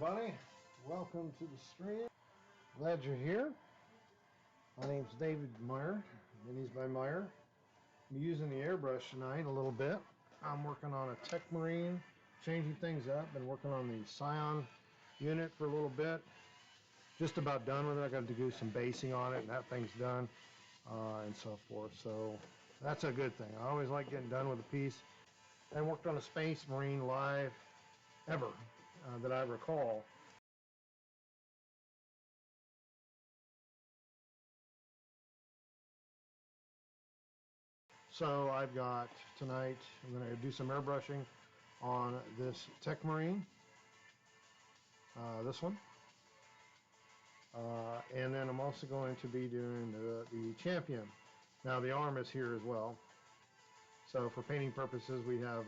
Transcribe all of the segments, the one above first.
everybody. Welcome to the stream. Glad you're here. My name's David Meyer, Minis by Meyer. I'm using the airbrush tonight a little bit. I'm working on a Techmarine, changing things up. Been working on the Scion unit for a little bit. Just about done with it. I got to do some basing on it, and that thing's done, and so forth. So that's a good thing. I always like getting done with a piece. I worked on a Space Marine live ever that I recall. So I've got tonight, I'm going to do some airbrushing on this Techmarine, this one. And then I'm also going to be doing the Champion. Now the arm is here as well. So for painting purposes, we have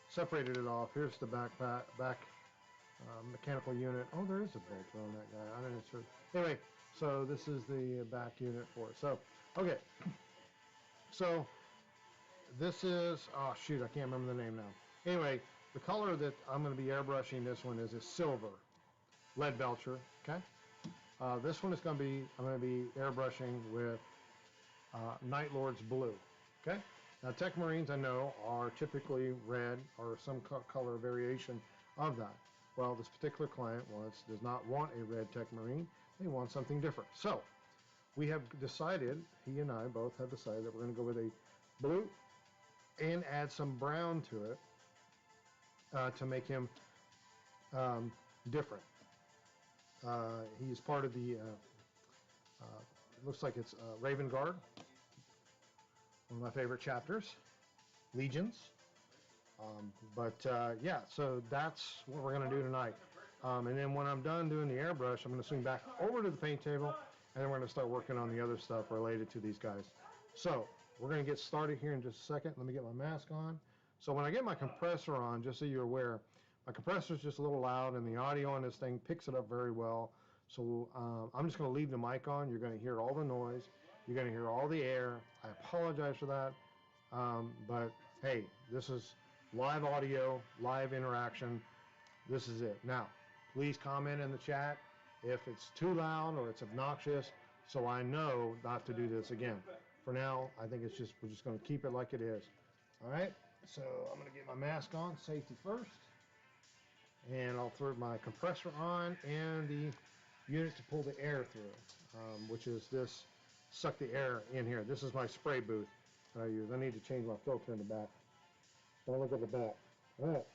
separated it off. Here's the back mechanical unit. Oh, there is a bolt on that guy. I'm not sure. Anyway, so this is the back unit for it. So, okay. So this is, oh shoot, I can't remember the name now. Anyway, the color that I'm going to be airbrushing this one is a silver, Leadbelcher, okay? This one is going to be, I'm going to be airbrushing with Night Lord's blue, okay? Now Techmarines, I know, are typically red or some color variation of that. Well, this particular client does not want a red Techmarine. They want something different. So we have decided, he and I both have decided that we're going to go with a blue and add some brown to it to make him different. He's part of the, looks like it's Raven Guard, one of my favorite chapters, Legions. Yeah, so that's what we're going to do tonight. And then when I'm done doing the airbrush, I'm going to swing back over to the paint table, and then we're going to start working on the other stuff related to these guys. So we're going to get started here in just a second. Let me get my mask on. So when I get my compressor on, just so you're aware, my compressor is just a little loud, and the audio on this thing picks it up very well. So I'm just going to leave the mic on. You're going to hear all the noise. You're going to hear all the air. I apologize for that. But hey, this is live audio, live interaction. This is it. Now, please comment in the chat if it's too loud or it's obnoxious, so I know not to do this again. For now, I think we're just going to keep it like it is. All right, so I'm going to get my mask on, safety first, and I'll throw my compressor on and the unit to pull the air through, which is this, suck the air in here. This is my spray booth that I use. I need to change my filter in the back. Don't look at the back. All right.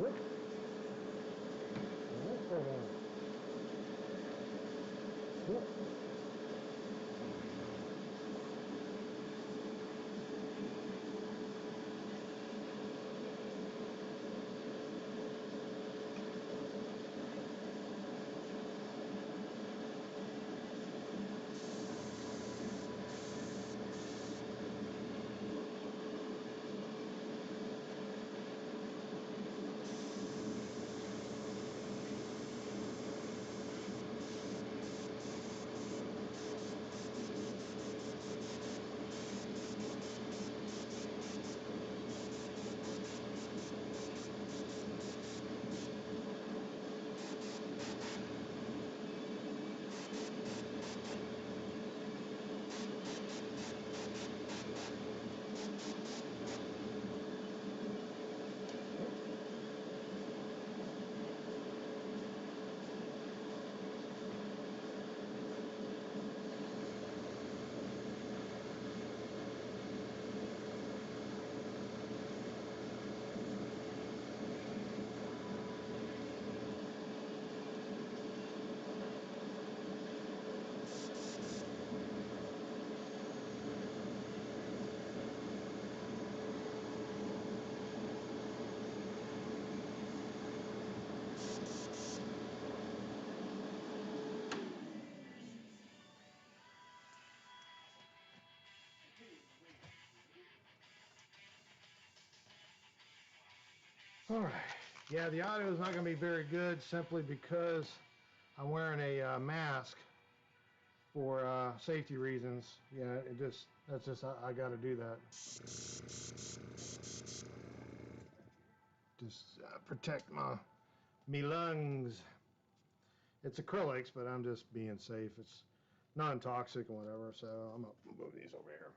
Whoop. Whoop. All right. Yeah, the audio is not going to be very good simply because I'm wearing a mask for safety reasons. Yeah, that's just I got to do that. Just protect me lungs. It's acrylics, but I'm just being safe. It's non-toxic and whatever, so I'm gonna move these over here.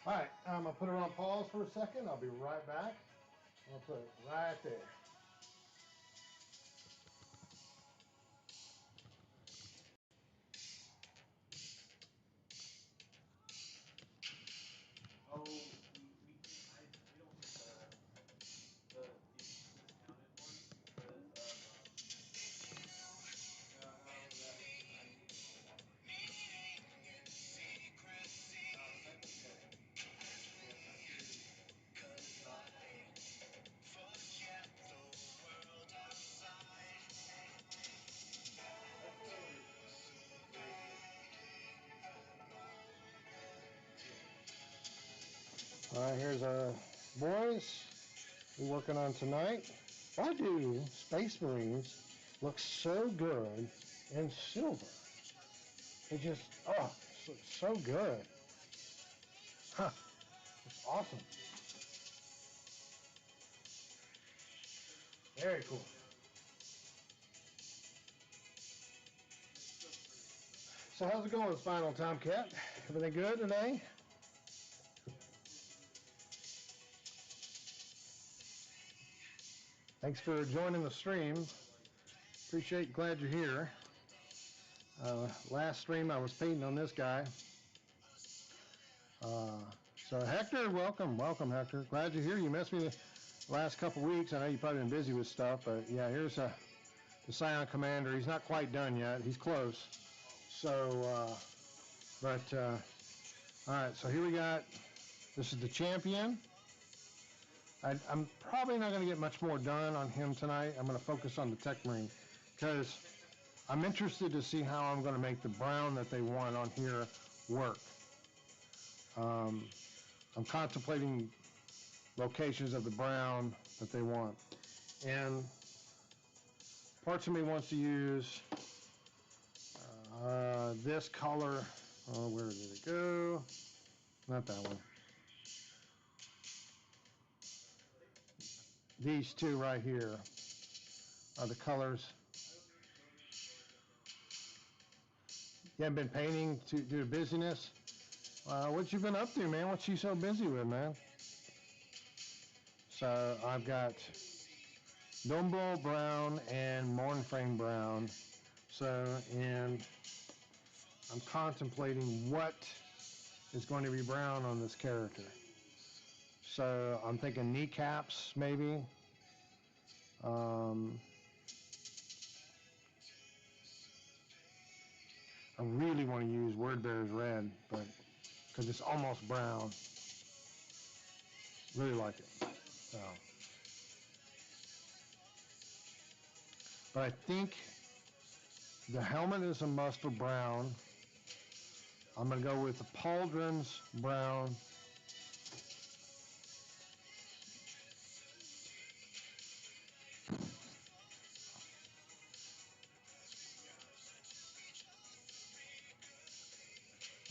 All right, I'm gonna put it on pause for a second. I'll be right back. I'll put it right there. Oh, we don't get the discounted ones because of forget the world outside. All right, here's our boys we're working on tonight. Why do Space Marines look so good in silver? They just, it looks so good. Huh, it's awesome. Very cool. So how's it going, Spinal Tomcat? Everything good today? Thanks for joining the stream. Appreciate, glad you're here. Last stream I was painting on this guy. So Hector, welcome Hector. Glad you're here. You missed me the last couple weeks. I know you've probably been busy with stuff, but yeah, here's the Scion Commander. He's not quite done yet. He's close. So, all right, so here we got, this is the Champion. I'm probably not going to get much more done on him tonight. I'm going to focus on the Tech Marine because I'm interested to see how I'm going to make the brown that they want on here work. I'm contemplating locations of the brown that they want. And parts of me wants to use this color. Oh, where did it go? Not that one. These two right here are the colors. You haven't been painting due to busyness? What you been up to, man? What you so busy with, man? So I've got Dumbo brown and Mornframe brown. So, and I'm contemplating what is going to be brown on this character. So I'm thinking kneecaps maybe. Um, I really want to use Wordbear's red, but because it's almost brown. Really like it. So. But I think the helmet is a mustard brown. I'm going to go with the pauldrons brown.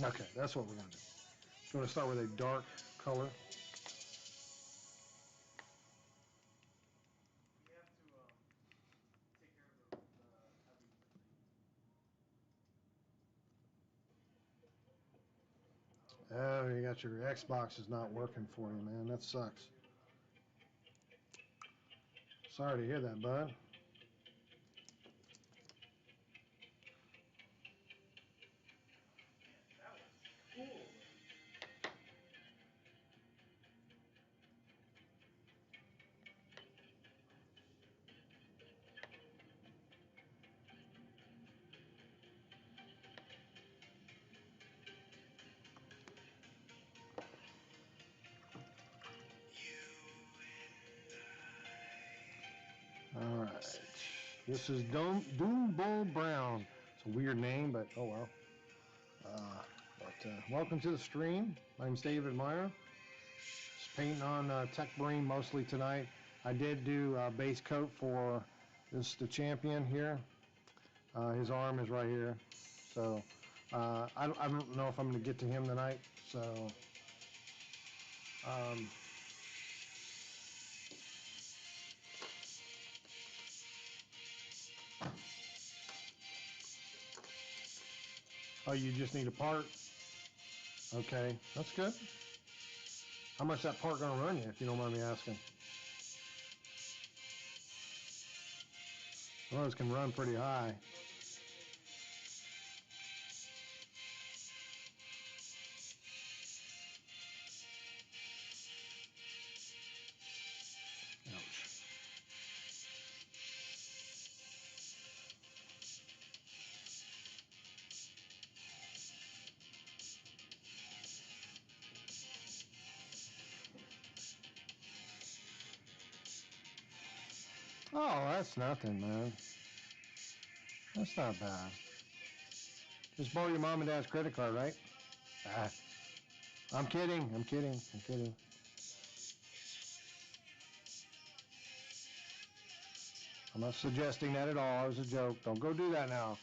Okay, that's what we're going to do. So we're going to start with a dark color. We have to take care of the heavy lifting. Oh, you got your Xbox is not working for you, man. That sucks. Sorry to hear that, bud. That was cool. All right. This is Doombull Brown. It's a weird name, but oh well. Welcome to the stream. My name's David Meyer. Just painting on Tech Marine mostly tonight. I did do base coat for the champion here. His arm is right here. So I don't know if I'm going to get to him tonight. So oh, you just need a part? Okay, that's good. How much that part going to run you, if you don't mind me asking? Those can run pretty high. Ouch. Oh, that's nothing, man. That's not bad. Just borrow your mom and dad's credit card, right? Ah, I'm kidding. I'm kidding. I'm kidding. I'm not suggesting that at all. It was a joke. Don't go do that now.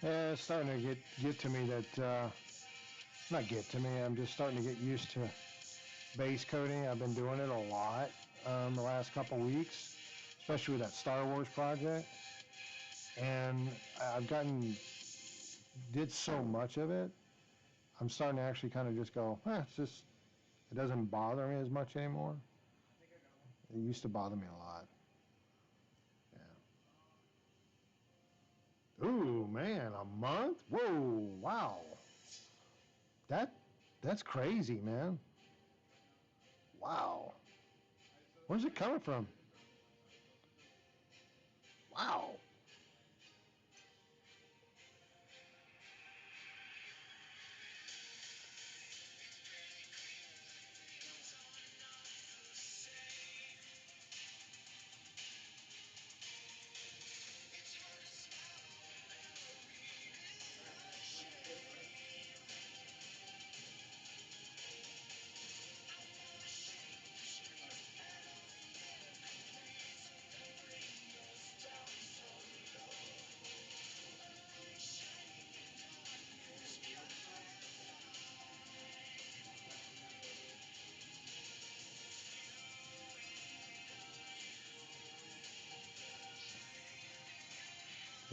Yeah, it's starting to get to me that, not get to me, I'm just starting to get used to base coating. I've been doing it a lot the last couple weeks, especially with that Star Wars project. And I've did so much of it, I'm starting to actually kind of just go, it doesn't bother me as much anymore. It used to bother me a lot. Yeah. Ooh, man, a month? Whoa, wow. That's crazy, man. Wow. Where's it coming from? Wow.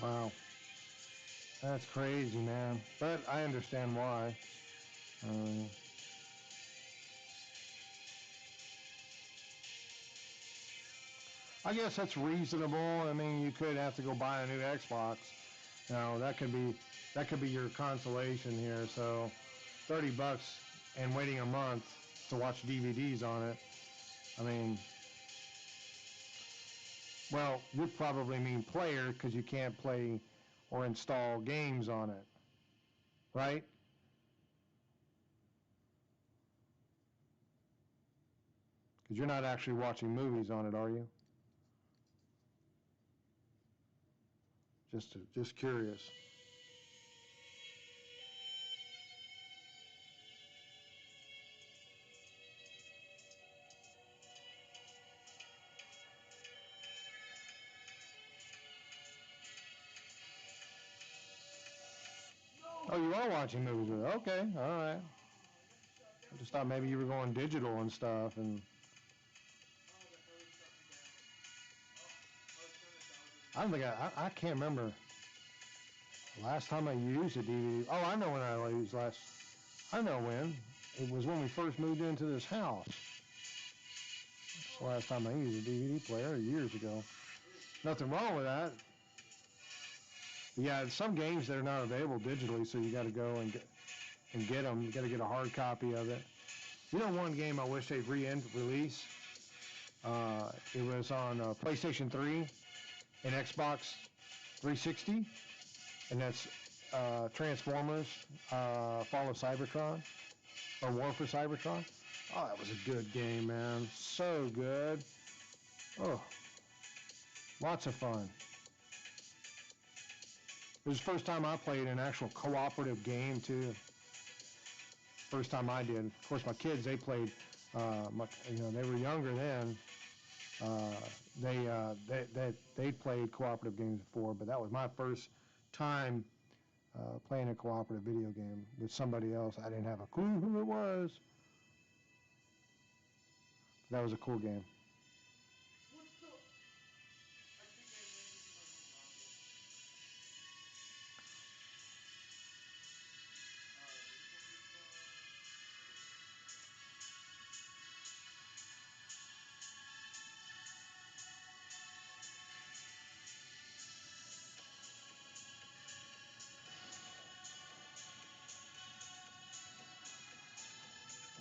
Wow. That's crazy, man. But I understand why. Um, I guess that's reasonable. I mean, you could have to go buy a new Xbox. You know, that could be your consolation here. So, $30 and waiting a month to watch DVDs on it. I mean, well, would probably mean player because you can't play or install games on it, right? Because you're not actually watching movies on it, are you? Just curious. Oh, you are watching movies with it. Okay, all right. I just thought maybe you were going digital and stuff. And I don't think I can't remember last time I used a DVD. Oh, I know when I used last. I know when. It was when we first moved into this house. That's the last time I used a DVD player, years ago. Nothing wrong with that. But yeah, some games that are not available digitally, so you got to go and get them. You got to get a hard copy of it. You know, one game I wish they'd release. It was on PlayStation 3 and Xbox 360, and that's Transformers: Fall of Cybertron or War for Cybertron. Oh, that was a good game, man. So good. Oh, lots of fun. It was the first time I played an actual cooperative game too. First time I did. Of course, my kids much. They were younger then. They played cooperative games before, but that was my first time playing a cooperative video game with somebody else. I didn't have a clue who it was. That was a cool game.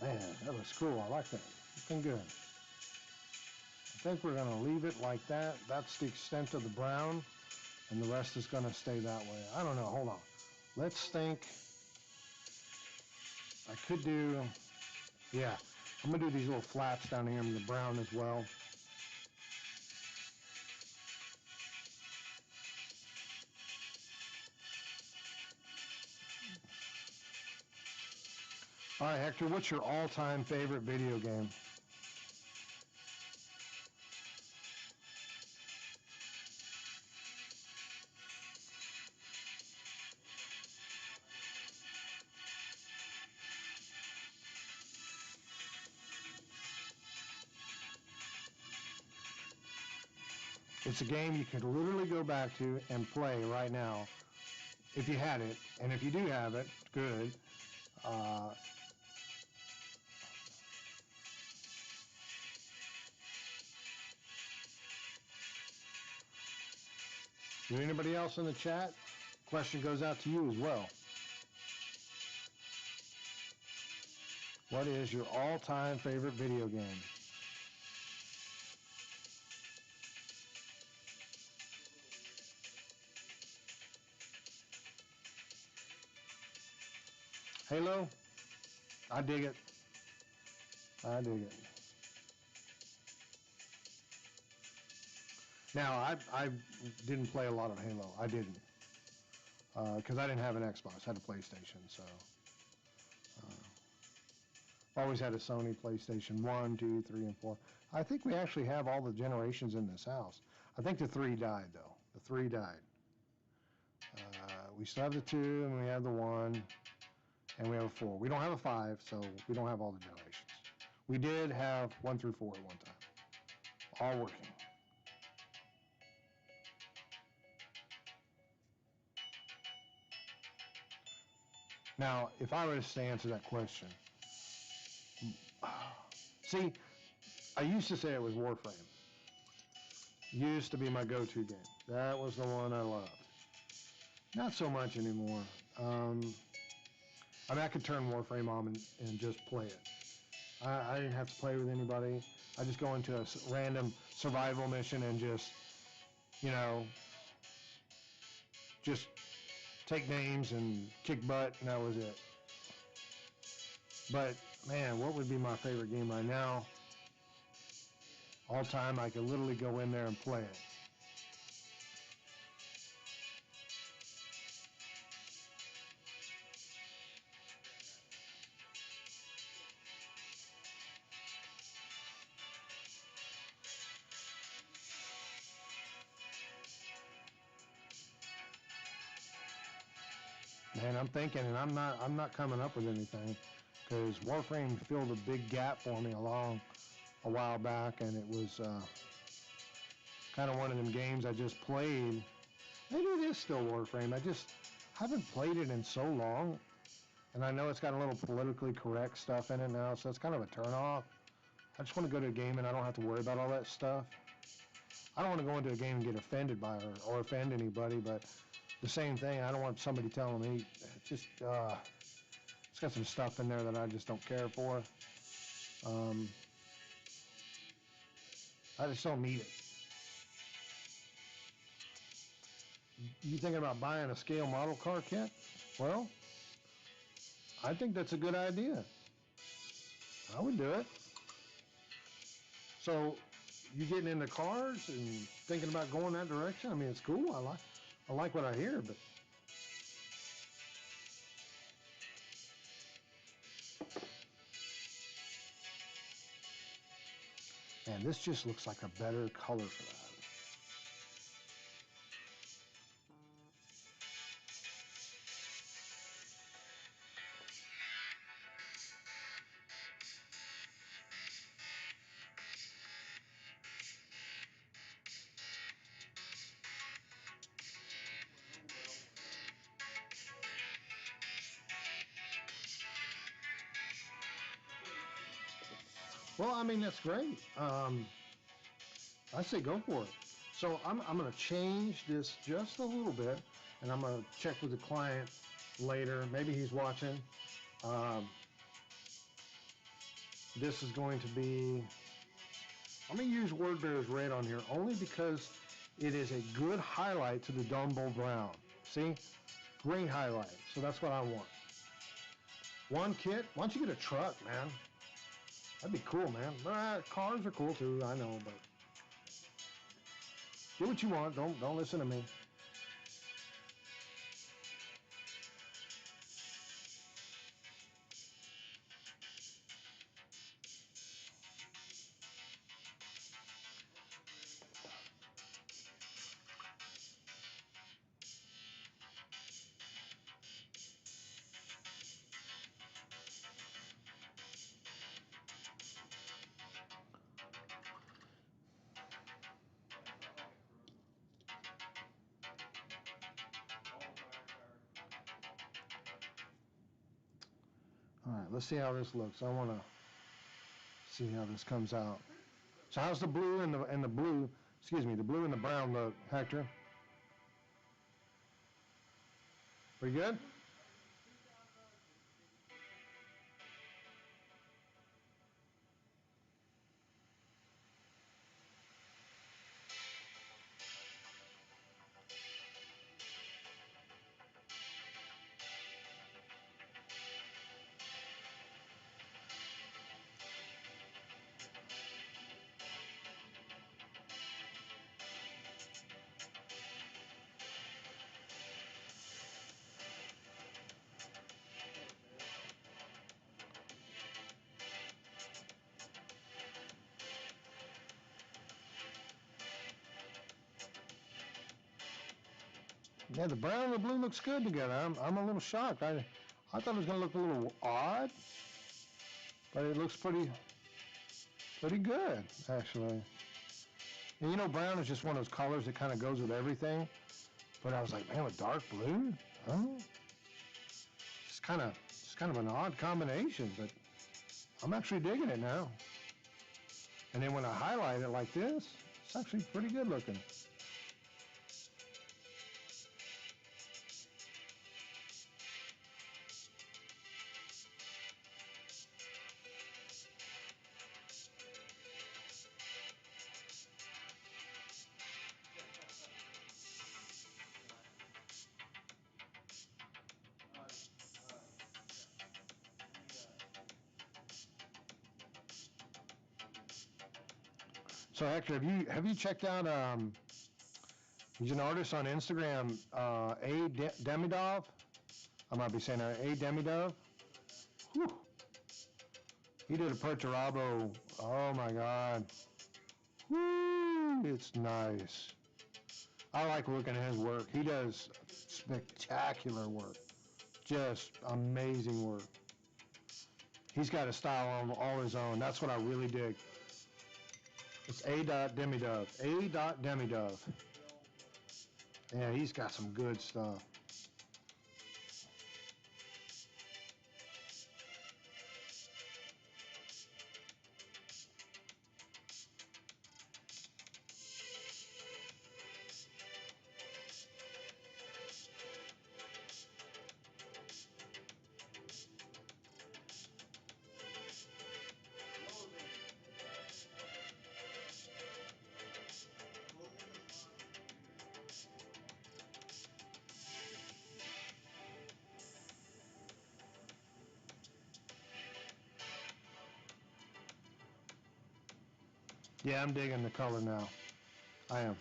Man, that was cool. I like that. Looking good. I think we're going to leave it like that. That's the extent of the brown, and the rest is going to stay that way. I don't know. Hold on. Let's think. I could do, yeah, I'm going to do these little flaps down here in the brown as well. All right, Hector, what's your all-time favorite video game? It's a game you could literally go back to and play right now if you had it. And if you do have it, good. Do anybody else in the chat? Question goes out to you as well. What is your all-time favorite video game? Halo? I dig it. I dig it. Now, I didn't play a lot of Halo. I didn't. Because I didn't have an Xbox. I had a PlayStation, so. Always had a Sony PlayStation 1, 2, 3, and 4. I think we actually have all the generations in this house. I think the 3 died, though. The 3 died. We still have the 2, and we have the 1, and we have a 4. We don't have a 5, so we don't have all the generations. We did have 1 through 4 at one time. All working. Now, if I were to answer that question, see, I used to say it was Warframe. Used to be my go-to game. That was the one I loved. Not so much anymore. I mean, I could turn Warframe on and just play it. I didn't have to play with anybody. I just go into a random survival mission and just, you know, just take names and kick butt, and that was it. But, man, what would be my favorite game right now? All time, I could literally go in there and play it. Man, I'm thinking, and I'm not coming up with anything, because Warframe filled a big gap for me a while back, and it was kind of one of them games I just played. Maybe it is still Warframe. I just haven't played it in so long, and I know it's got a little politically correct stuff in it now, so it's kind of a turnoff. I just want to go to a game and I don't have to worry about all that stuff. I don't want to go into a game and get offended by it or offend anybody, but the same thing, I don't want somebody telling me, it's got some stuff in there that I just don't care for. I just don't need it. You thinking about buying a scale model car kit? Well, I think that's a good idea. I would do it. So, you getting into cars and thinking about going that direction? I mean, it's cool. I like what I hear, but man, this just looks like a better color for that. Well, I mean, that's great. I say go for it. So I'm going to change this just a little bit, and I'm going to check with the client later. Maybe he's watching. Um, this is going to be, I'm going to use Wordbear's Red on here only because it is a good highlight to the Dumbo Brown. See? Great highlight. So that's what I want. One kit. Why don't you get a truck, man? That'd be cool, man. Cars are cool too, I know, but do what you want. Don't listen to me. All right, let's see how this looks. I want to see how this comes out. So how's the blue and the blue, excuse me, the blue and the brown look, Hector? Pretty good? Yeah, the brown and the blue looks good together. I'm a little shocked. I thought it was going to look a little odd, but it looks pretty good, actually. And you know, brown is just one of those colors that kind of goes with everything. But I was like, man, with dark blue? Oh, it's kind of an odd combination, but I'm actually digging it now. And then when I highlight it like this, it's actually pretty good looking. So Hector, have you checked out he's an artist on Instagram, Demidov? I might be saying that, Demidov. Whew. He did a Perturabo. Oh my God. Woo, it's nice. I like looking at his work. He does spectacular work. Just amazing work. He's got a style all his own. That's what I really dig. It's Demidov. Demidov. Yeah, he's got some good stuff. Yeah, I'm digging the color now. I am.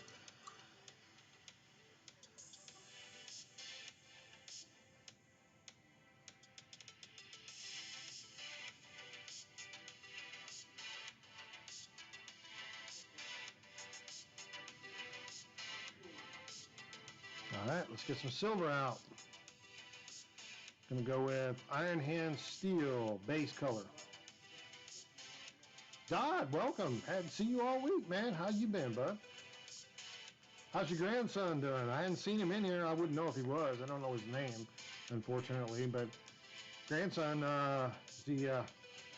All right, let's get some silver out. Gonna go with Iron Hand Steel base color. Dodd, welcome. Hadn't seen you all week, man. How you been, bud? How's your grandson doing? I hadn't seen him in here. I wouldn't know if he was. I don't know his name, unfortunately. But grandson, is he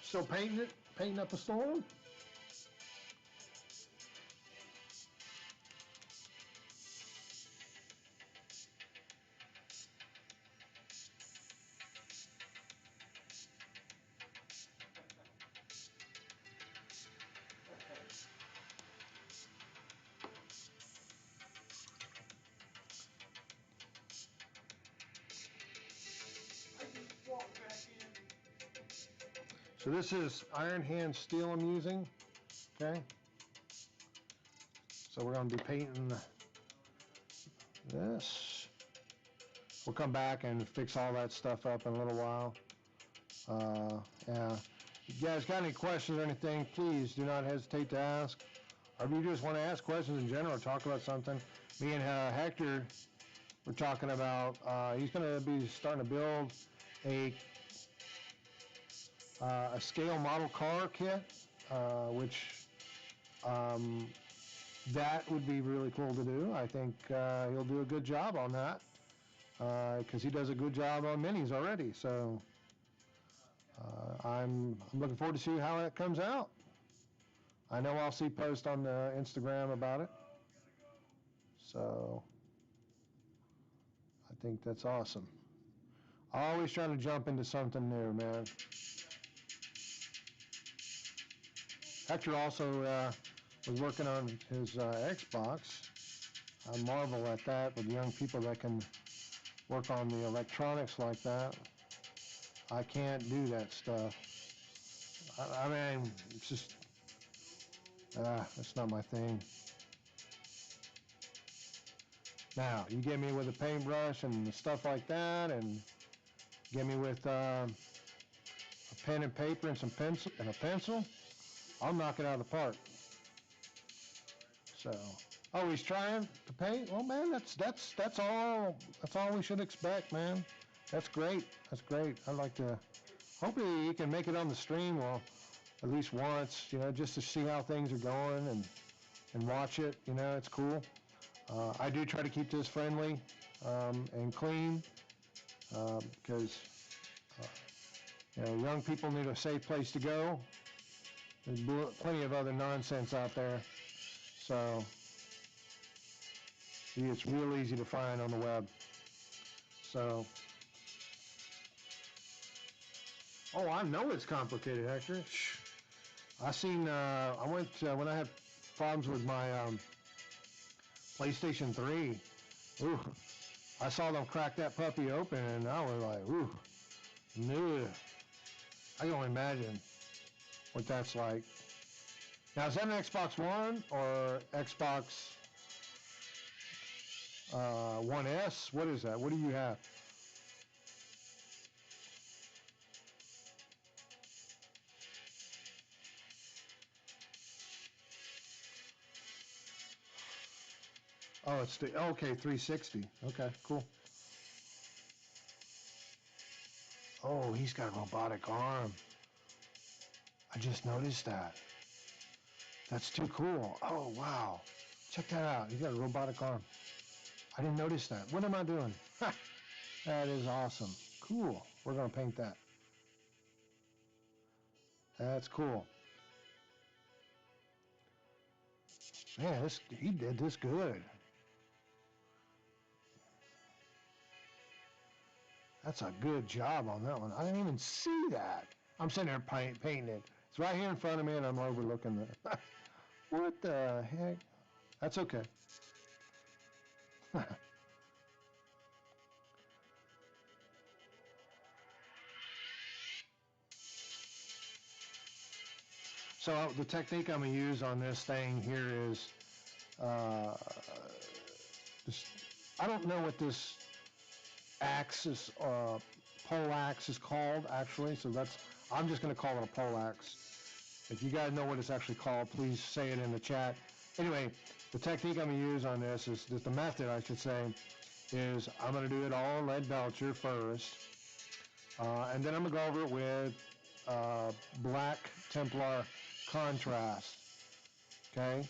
still painting it? Painting up a storm? So this is Iron Hand Steel I'm using, okay? So we're gonna be painting this. We'll come back and fix all that stuff up in a little while. Yeah. If you guys got any questions or anything, please do not hesitate to ask. Or if you just want to ask questions in general, talk about something. Me and Hector, we're talking about, he's going to be starting to build a scale model car kit, which that would be really cool to do. I think he'll do a good job on that because he does a good job on minis already. So I'm looking forward to see how that comes out. I know I'll see posts on the Instagram about it. So I think that's awesome. Always trying to jump into something new, man. Hector also was working on his Xbox. I marvel at that with young people that can work on the electronics like that. I can't do that stuff. I mean, it's just, that's not my thing. Now, you get me with a paintbrush and stuff like that, and get me with a pen and paper and some pencil and a pencil, I'll knock it out of the park. So, oh, he's trying to paint. Well, man, that's all we should expect, man. That's great. That's great. I'd like to. Hopefully, you can make it on the stream, well, at least once, just to see how things are going and watch it. It's cool. I do try to keep this friendly and clean because Young people need a safe place to go. There's plenty of other nonsense out there. So it's real easy to find on the web. So, oh, I know it's complicated, Hector. I went, when I had problems with my PlayStation 3, ooh, I saw them crack that puppy open and I was like, ooh, no. I can only imagine what that's like. Now, is that an Xbox One or Xbox One S? What is that? What do you have? Oh, it's the, okay, 360. Okay, cool. Oh, he's got a robotic arm. I just noticed that. That's too cool. Oh, wow. Check that out. He's got a robotic arm. I didn't notice that. What am I doing? That is awesome. Cool. We're going to paint that. That's cool. Man, he did this good. That's a good job on that one. I didn't even see that. I'm sitting there painting it. It's right here in front of me and I'm overlooking the... What the heck? That's okay. So the technique I'm going to use on this thing here is, uh, this, I don't know what this axe pole axe is called actually, so I'm just going to call it a pole axe. If you guys know what it's actually called, please say it in the chat. Anyway, the technique I'm going to use on this is, the method I should say, is I'm going to do it all Leadbelcher first, and then I'm going to go over it with Black Templar contrast, okay?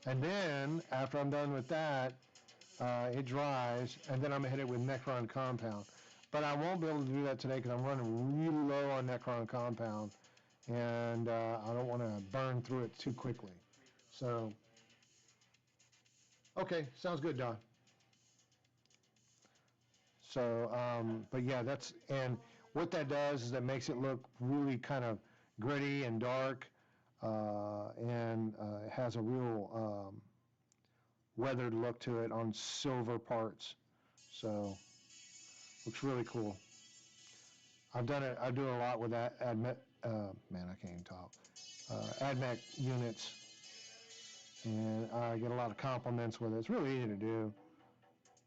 And then, after I'm done with that, it dries, and then I'm going to hit it with Necron compound. But I won't be able to do that today because I'm running really low on Necron compound, and I don't want to burn through it too quickly. So, okay, sounds good, Don. So, but yeah, and what that does is that makes it look really kind of gritty and dark, and it has a real weathered look to it on silver parts. So, looks really cool. I do it a lot with that man, I can't even talk. AdMech units, and I get a lot of compliments with it. It's really easy to do,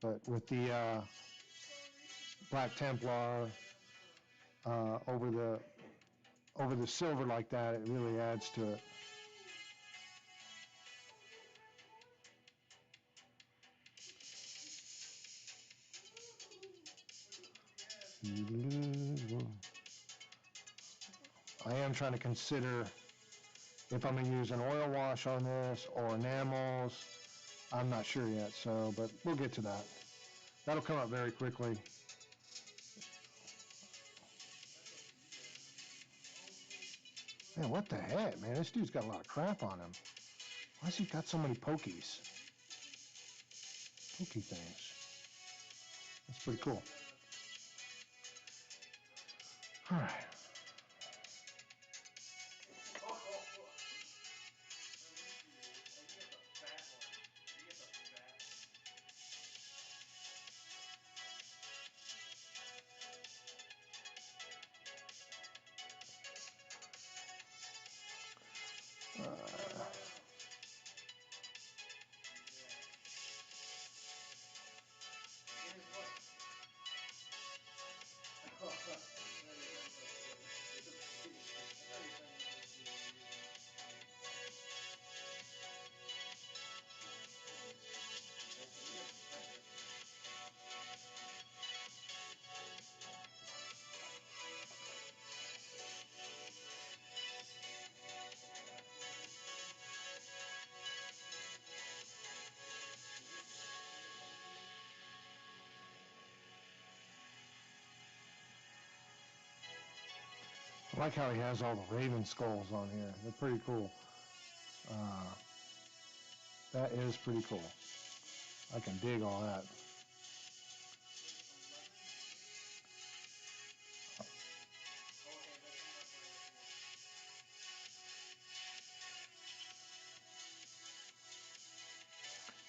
but with the Black Templar over the silver like that, it really adds to it. I am trying to consider if I'm going to use an oil wash on this or enamels. I'm not sure yet, so, but we'll get to that. That'll come up very quickly. Man, what the heck, man? This dude's got a lot of crap on him. Why's he got so many pokies? Pokey things. That's pretty cool. All right. like how he has all the raven skulls on here. They're pretty cool. That is pretty cool. I can dig all that.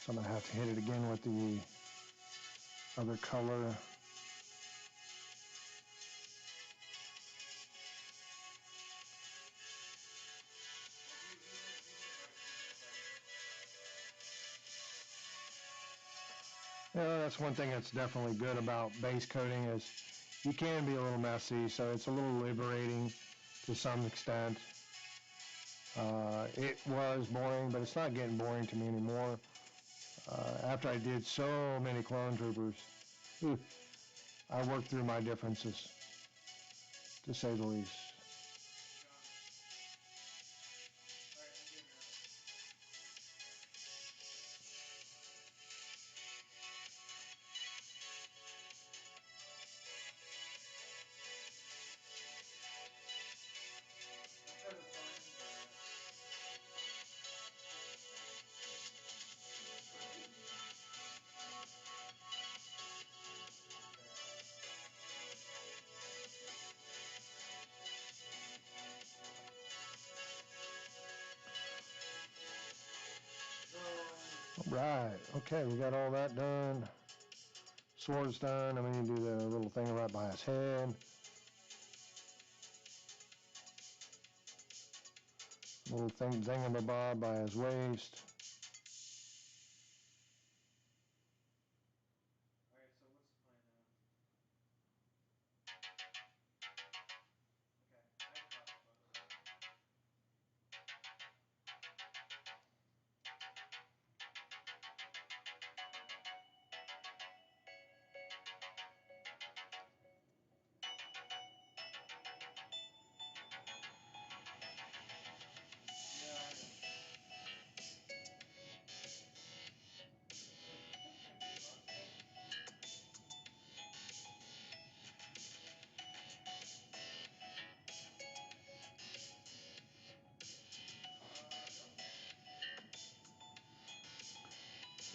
So I'm going to have to hit it again with the other color. Yeah, that's one thing that's definitely good about base coating is you can be a little messy, so it's a little liberating to some extent. It was boring, but it's not getting boring to me anymore. After I did so many Clone Troopers, I worked through my differences, to say the least. Right, okay, we got all that done. Sword's done. I'm going to do the little thing right by his head. Little thingamabob by his waist. Alright, so what's the plan now? Okay, I have thoughts about it.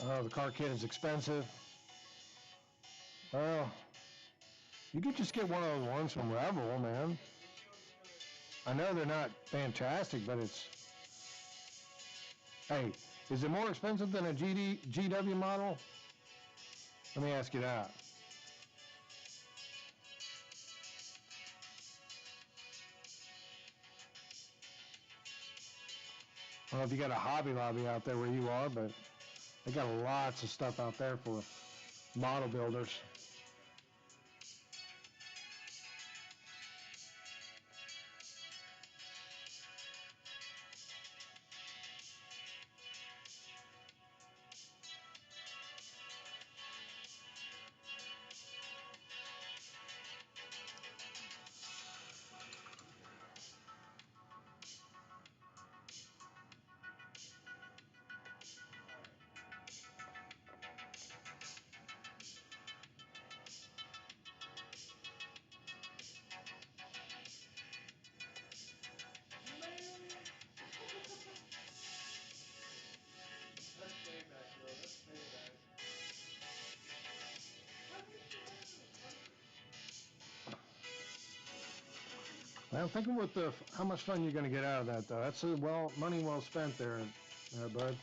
Oh, the car kit is expensive. Well, you could just get one of those ones from Rebel, man. I know they're not fantastic, but it's... Hey, is it more expensive than a GW model? Let me ask you that. I don't know if you got a Hobby Lobby out there where you are, but they got lots of stuff out there for model builders. That's payback, bro. That's payback. Well, think of what how much fun you're going to get out of that, though. That's money well spent there, bud. Oh yeah,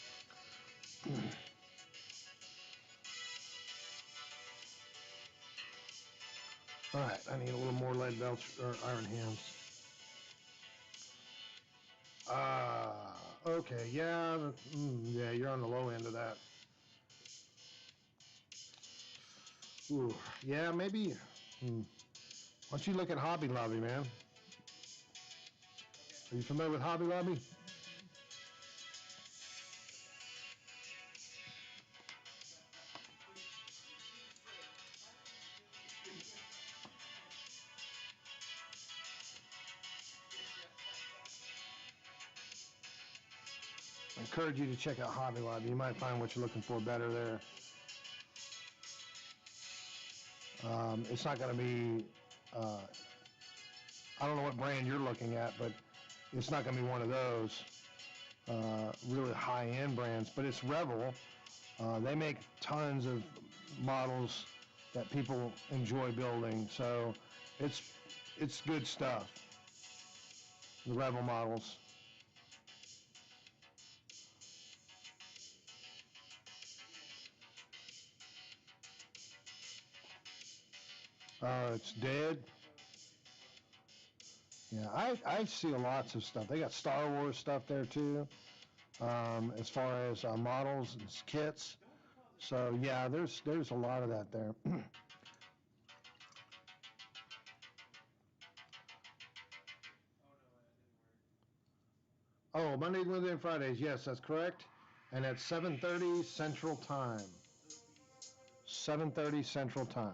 I can't do. All right, I need a little more lead belts or iron hands. Okay, yeah, yeah, you're on the low end of that. Ooh, yeah, maybe. Why don't you look at Hobby Lobby, man? Okay. Are you familiar with Hobby Lobby? I encourage you to check out Hobby Lobby. You might find what you're looking for better there. It's not going to be, I don't know what brand you're looking at, but it's not going to be one of those really high-end brands, but it's Revel. They make tons of models that people enjoy building, so it's good stuff, the Revel models. It's dead. Yeah, I see lots of stuff. They got Star Wars stuff there too, as far as models and kits. So yeah, there's a lot of that there. Oh, Monday, Wednesday, and Fridays. Yes, that's correct. And at 7:30 Central Time. 7:30 Central Time.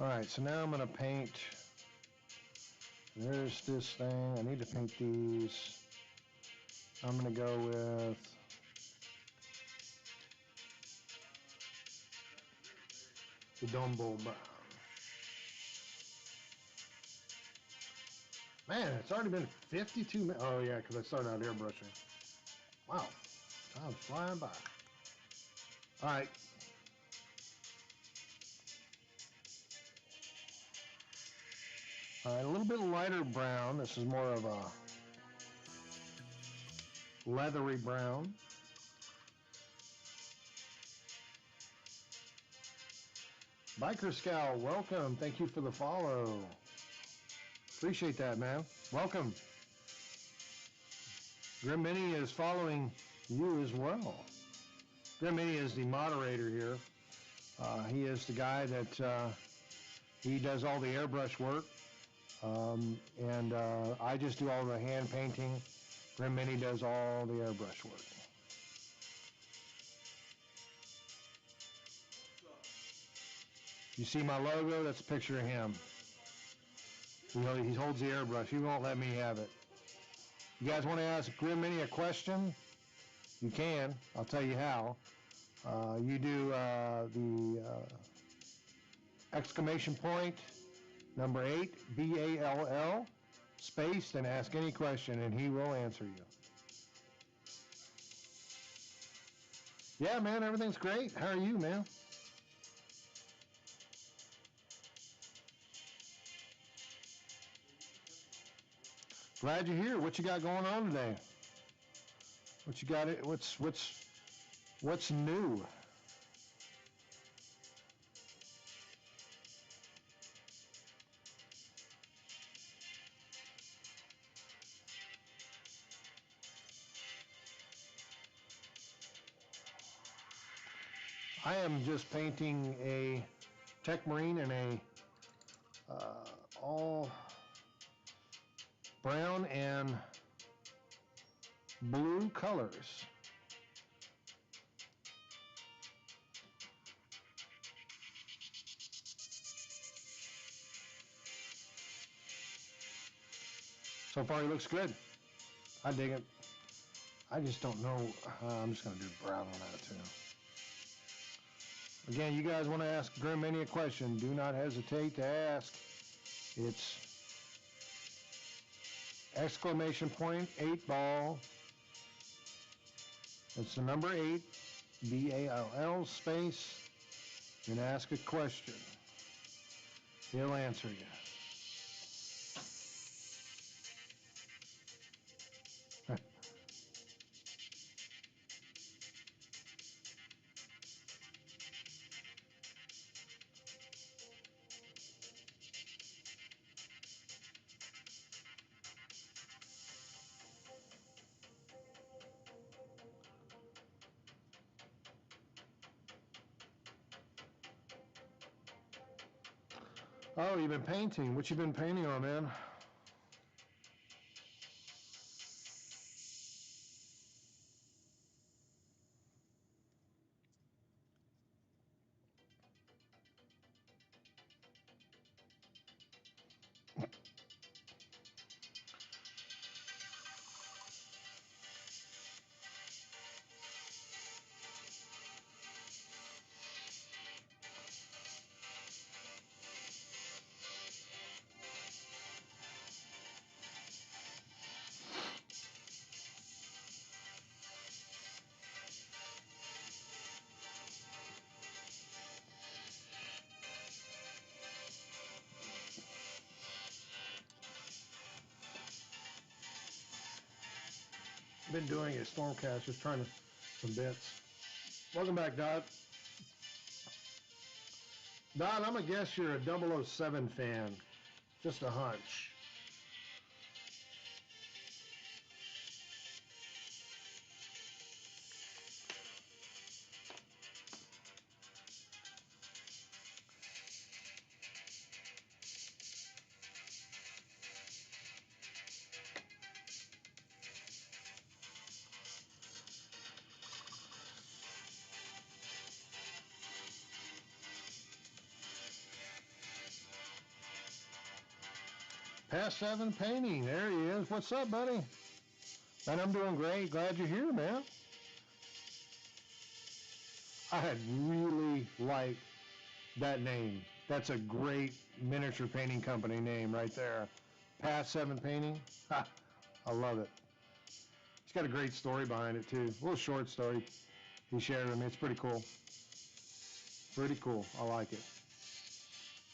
All right, so now I'm going to paint. There's this thing. I need to paint these. I'm going to go with the Dumbo Brown. Man, it's already been 52 minutes. Oh, yeah, because I started out airbrushing. Wow, time's flying by. All right. All right, a little bit lighter brown. This is more of a leathery brown. Biker Scout, welcome. Thank you for the follow. Appreciate that, man. Welcome. Grim Mini is following you as well. Grim Mini is the moderator here. He is the guy that he does all the airbrush work, and I just do all the hand painting. Grim Mini does all the airbrush work. You see my logo? That's a picture of him. He holds the airbrush. He won't let me have it. You guys want to ask Grim Mini a question? You can. I'll tell you how. You do the exclamation point, number 8, BALL, space, then ask any question, and he will answer you. Yeah, man, everything's great. How are you, man? Glad you're here. What you got going on today? What you got? What's new? I am just painting a Tech Marine in a all brown and blue colors. So far, he looks good. I dig it. I just don't know. I'm just going to do brown on that too. Again, you guys want to ask Grim Mini a question, do not hesitate to ask. It's exclamation point, 8 ball. It's the number 8, BALL space, and ask a question. He'll answer you. Oh, you've been painting. What you been painting on, man? been doing is Stormcast, just trying to some bits. Welcome back, Dot. Dot, I'm gonna guess you're a 007 fan. Just a hunch. Past 7 painting. There he is. What's up, buddy? Man, I'm doing great. Glad you're here, man. I really like that name. That's a great miniature painting company name right there. Past 7 painting. Ha, I love it. It's got a great story behind it too. A little short story he shared with me. It's pretty cool. Pretty cool. I like it.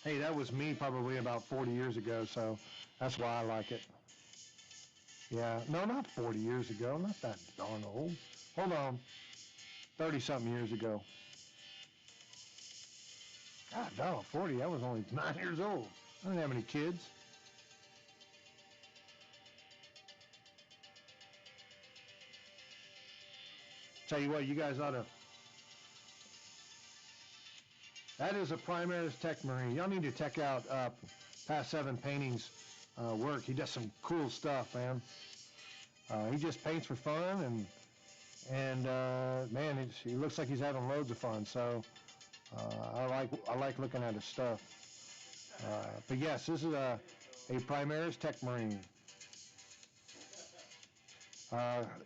Hey, that was me probably about 40 years ago, so that's why I like it. Yeah, no, not 40 years ago. Not that darn old. Hold on. 30-something years ago. God, no, 40. I was only 9 years old. I didn't have any kids. Tell you what, you guys ought to. That is a Primaris Tech Marine. Y'all need to check out Past 7 Paintings work. He does some cool stuff, man. He just paints for fun, and man, he looks like he's having loads of fun. So I like looking at his stuff. But yes, this is a Primaris Tech Marine.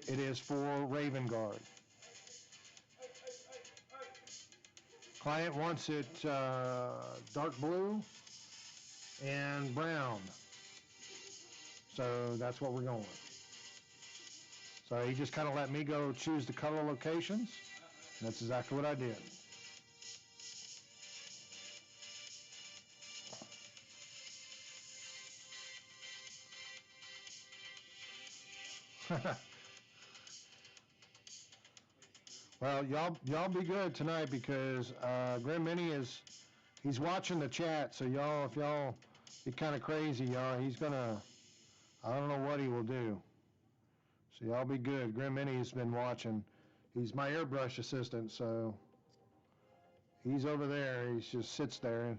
It is for Raven Guard. Client wants it dark blue and brown. So that's what we're going with. So he just kind of let me go choose the color locations. And that's exactly what I did. Well, y'all be good tonight because Grim Mini he's watching the chat. So y'all, if y'all get kind of crazy, y'all, he's gonna, I don't know what he will do. So y'all be good. Grim Mini has been watching. He's my airbrush assistant, so he's over there. He just sits there and.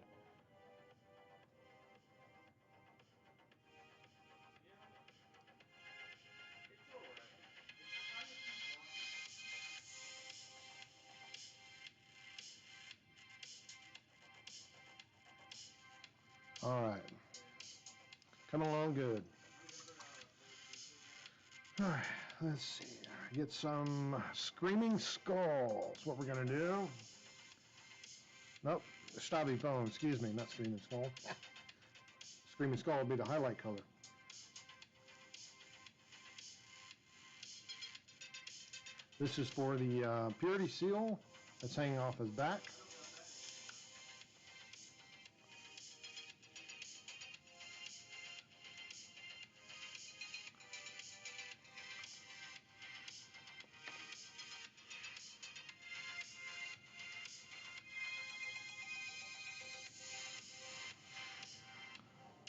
All right. Coming along good. All right, let's see. Get some Screaming Skulls. What we're going to do. Nope, Stabby Foam, excuse me, not Screaming Skull. Screaming Skull will be the highlight color. This is for the Purity Seal that's hanging off his back.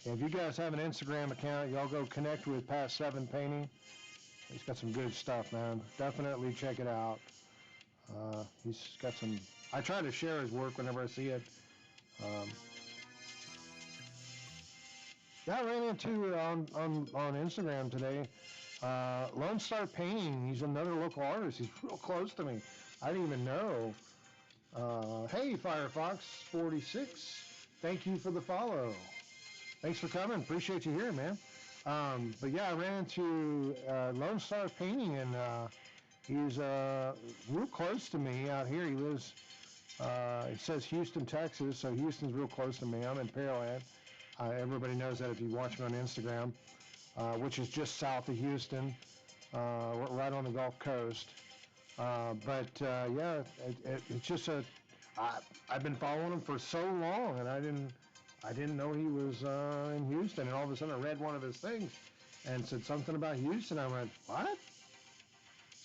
If you guys have an Instagram account, y'all go connect with Past 7 Painting. He's got some good stuff, man. Definitely check it out. He's got some. I try to share his work whenever I see it. Yeah, I ran into on Instagram today. Lone Star Painting. He's another local artist. He's real close to me. I didn't even know. Hey, Firefox 46. Thank you for the follow. Thanks for coming. Appreciate you here, man. But yeah, I ran into Lone Star Painting, and he's real close to me out here. He lives, it says Houston, Texas, so Houston's real close to me. I'm in Pearland. Everybody knows that if you watch me on Instagram, which is just south of Houston, right on the Gulf Coast. Yeah, it's just I've been following him for so long, and I didn't know he was in Houston, and all of a sudden I read one of his things and said something about Houston. I went, what?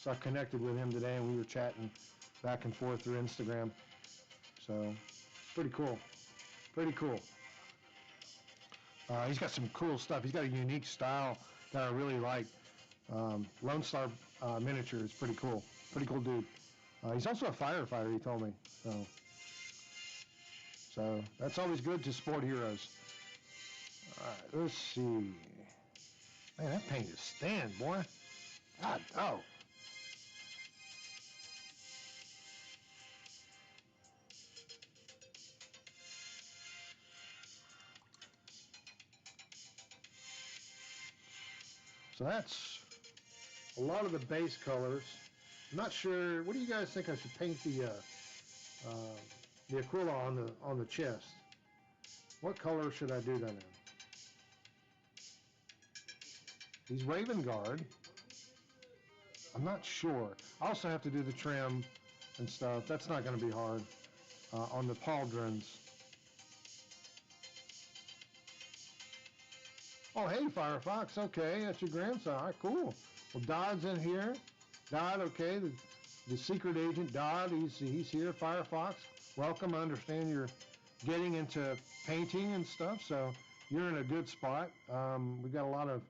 So I connected with him today, and we were chatting back and forth through Instagram. So, pretty cool. Pretty cool. He's got some cool stuff. He's got a unique style that I really like. Lone Star Miniature is pretty cool. Pretty cool dude. He's also a firefighter, he told me. So that's always good to support heroes. All right, let's see. Man, that paint is stand, boy. God, oh. So that's a lot of the base colors. I'm not sure. What do you guys think I should paint the Aquila on the chest? What color should I do that in? He's Raven Guard. I'm not sure. I also have to do the trim and stuff. That's not going to be hard on the pauldrons. Oh, hey, Firefox. Okay, that's your grandson. All right, cool. Well, Dodd's in here. Dodd, okay, the secret agent Dodd, he's here. Firefox, welcome. I understand you're getting into painting and stuff, so you're in a good spot. We've got a lot of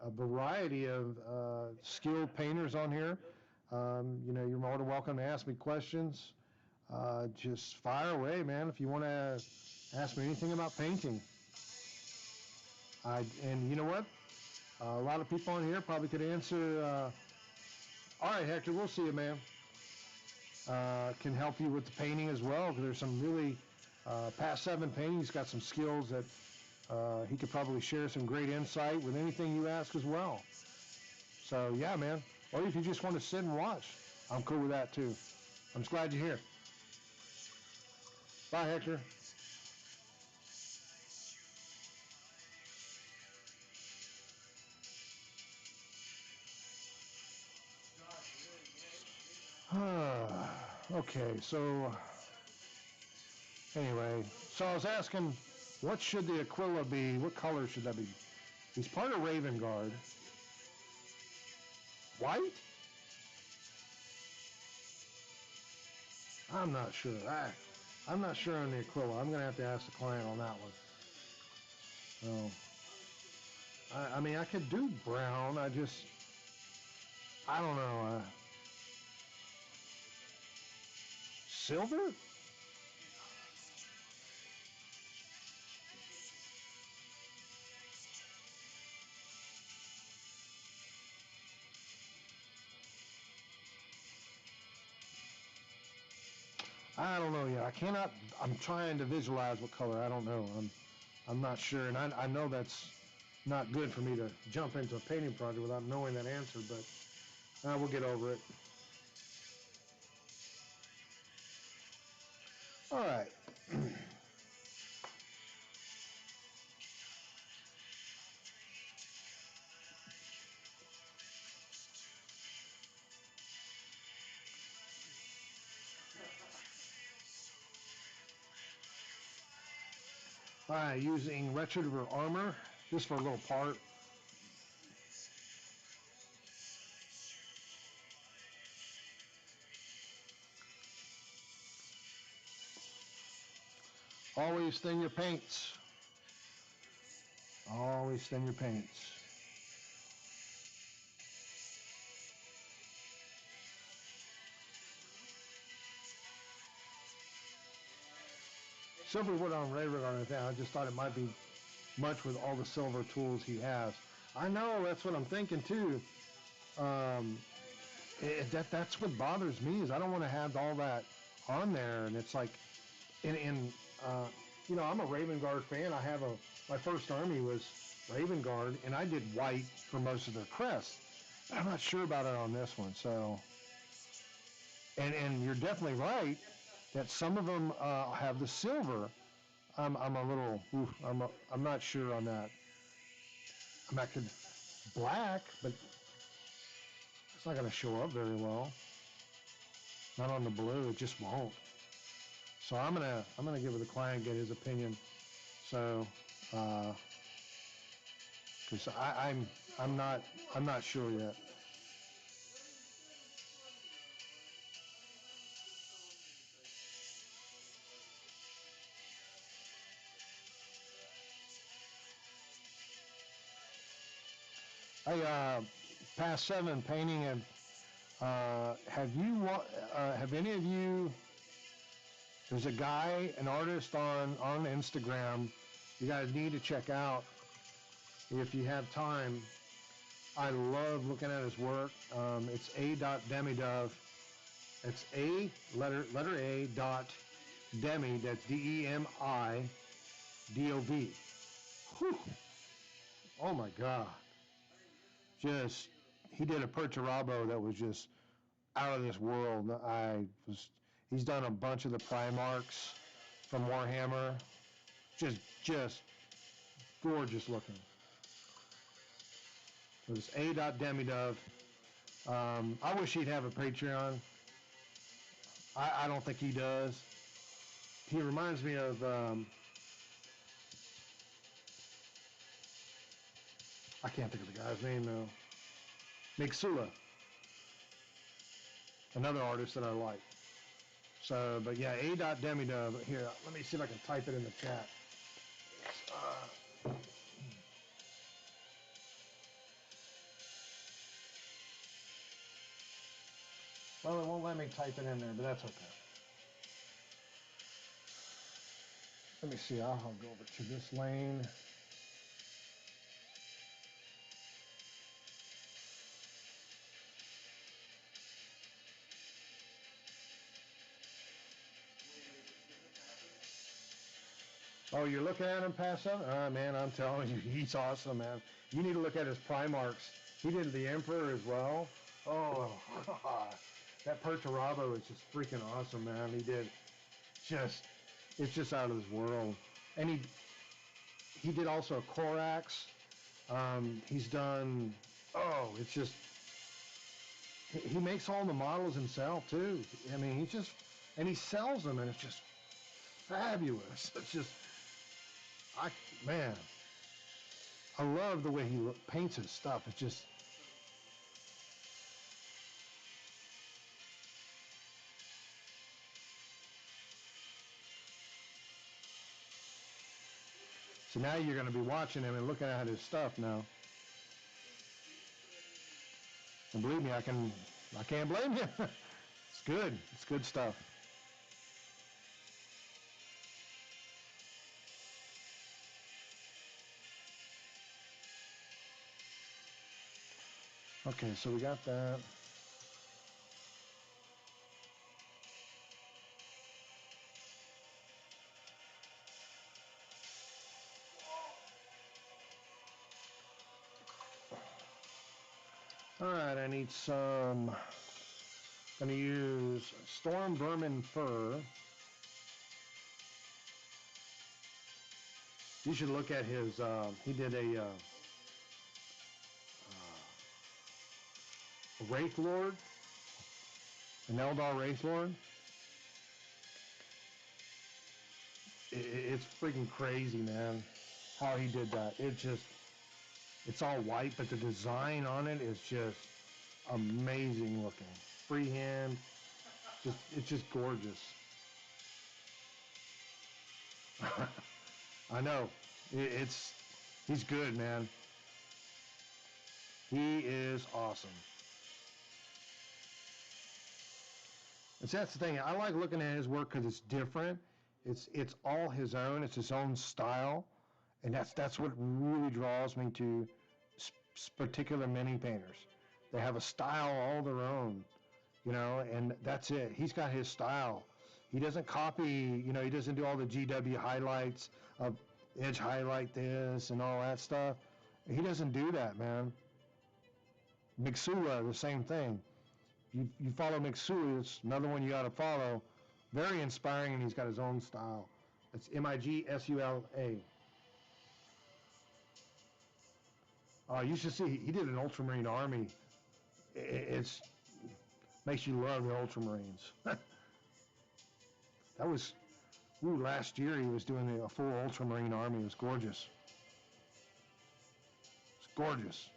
a variety of skilled painters on here. You're more than welcome to ask me questions. Just fire away, man, if you want to ask me anything about painting. And you know what? A lot of people on here probably could answer. All right, Hector, we'll see you, man. Can help you with the painting as well. There's some really past 7 paintings. He's got some skills that he could probably share some great insight with anything you ask as well. So yeah, man. Or if you just want to sit and watch, I'm cool with that too. I'm just glad you're here. Bye, Hector. Okay, so anyway, so I was asking, what should the Aquila be? What color should that be? He's part of Raven Guard. White? I'm not sure. I'm not sure on the Aquila. I'm going to have to ask the client on that one. So, I mean, I could do brown. I don't know. Silver? I don't know yet. I'm trying to visualize what color. I don't know. I'm not sure. And I know that's not good for me to jump into a painting project without knowing that answer, but we'll get over it. All right. All right, using Retributor Armor just for a little part. Always thin your paints. Always thin your paints. Silver wood on Raven Guard, I just thought it might be much with all the silver tools he has. I know, that's what I'm thinking too. That's what bothers me is I don't want to have all that on there, and it's like, I'm a Raven Guard fan. My first army was Raven Guard, and I did white for most of their crests. I'm not sure about it on this one. So, and you're definitely right that some of them have the silver. I'm a little, I'm not sure on that. I'm not good. Black, but it's not going to show up very well. Not on the blue, it just won't. So I'm gonna give it the client, get his opinion. So, because I'm not sure yet. Hey, past 7 painting. Have any of you? There's a guy, an artist on Instagram. You guys need to check out if you have time. I love looking at his work. It's a.demidov. It's letter A dot Demi. That's DEMIDOV. Whew. Oh my God. Just, he did a Perturabo that was just out of this world. He's done a bunch of the Primarchs from Warhammer. Just gorgeous looking. It was a.demidov. I wish he'd have a Patreon. I don't think he does. He reminds me of, I can't think of the guy's name now. Mixula. Another artist that I like. So, but yeah, a.demidov. Here, let me see if I can type it in the chat. Well, it won't let me type it in there, but that's okay. Let me see. I'll go over to this lane. Oh, you're looking at him pass up? Man, I'm telling you, he's awesome, man. You need to look at his Primarchs. He did the Emperor as well. Oh, God. That Perturabo is just freaking awesome, man. He did it's just out of this world. And he did also a Corax. He's done, it's just, he makes all the models himself, too. I mean, and he sells them, and it's just fabulous. It's just, man, I love the way he paints his stuff. It's just, so now you're going to be watching him and looking at his stuff now. And believe me, I can't blame you. It's good. It's good stuff. Okay, so we got that. All right, I need some, going to use Storm Vermin Fur. You should look at his, he did a Wraith Lord, an Eldar Wraith Lord. It's freaking crazy, man, how he did that. It's all white, but the design on it is just amazing looking. Freehand, it's just gorgeous. I know. He's good, man. He is awesome. And so that's the thing. I like looking at his work because it's different. It's all his own. It's his own style, and that's what really draws me to particular mini painters. They have a style all their own, and that's it. He's got his style. He doesn't copy. He doesn't do all the GW highlights of edge highlight this and all that stuff. He doesn't do that, man. Mixula, the same thing. You follow Mixula, it's another one you got to follow. Very inspiring, and he's got his own style. It's Migsula. You should see, he did an Ultramarine army. It's makes you love the Ultramarines. That was, last year he was doing a full Ultramarine army. It was gorgeous. It's gorgeous.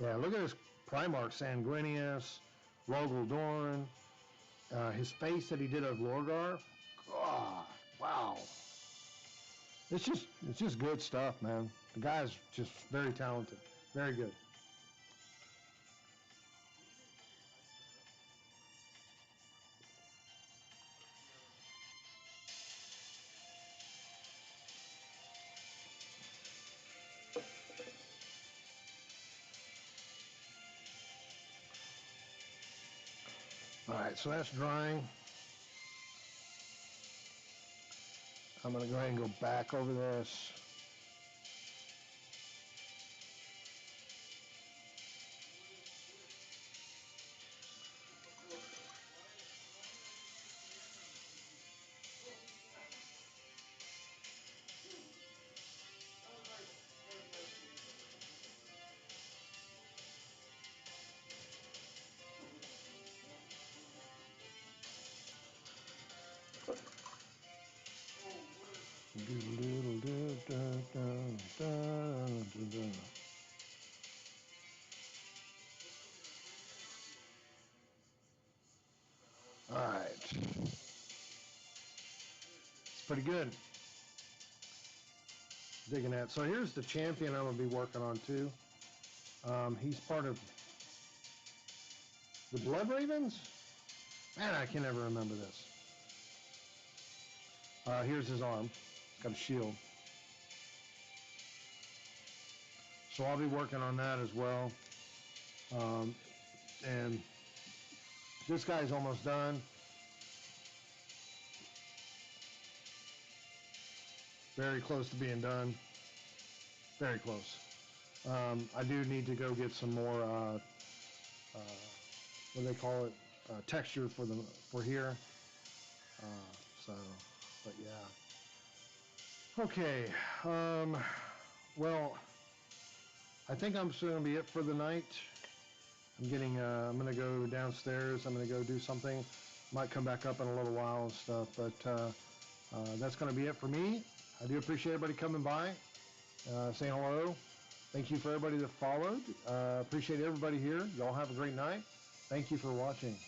Yeah, look at his Primarch, Sanguinius, Rogel Dorn, his face that he did of Lorgar. God, wow. It's just good stuff, man. The guy's just very talented, very good. All right, so that's drying. I'm gonna go ahead and go back over this. All right, it's pretty good. Digging that. So here's the champion I'm gonna be working on too. He's part of the Blood Ravens. Man, I can never remember this. Here's his arm. It's got a shield. So I'll be working on that as well. And this guy's almost done. Very close to being done. Very close. I do need to go get some more, what do they call it, texture for here. So, but yeah. Okay. Well, I think I'm just gonna be it for the night. I'm gonna go downstairs. I'm gonna go do something. Might come back up in a little while and stuff, but that's gonna be it for me. I do appreciate everybody coming by, saying hello. Thank you for everybody that followed. Appreciate everybody here. Y'all have a great night. Thank you for watching.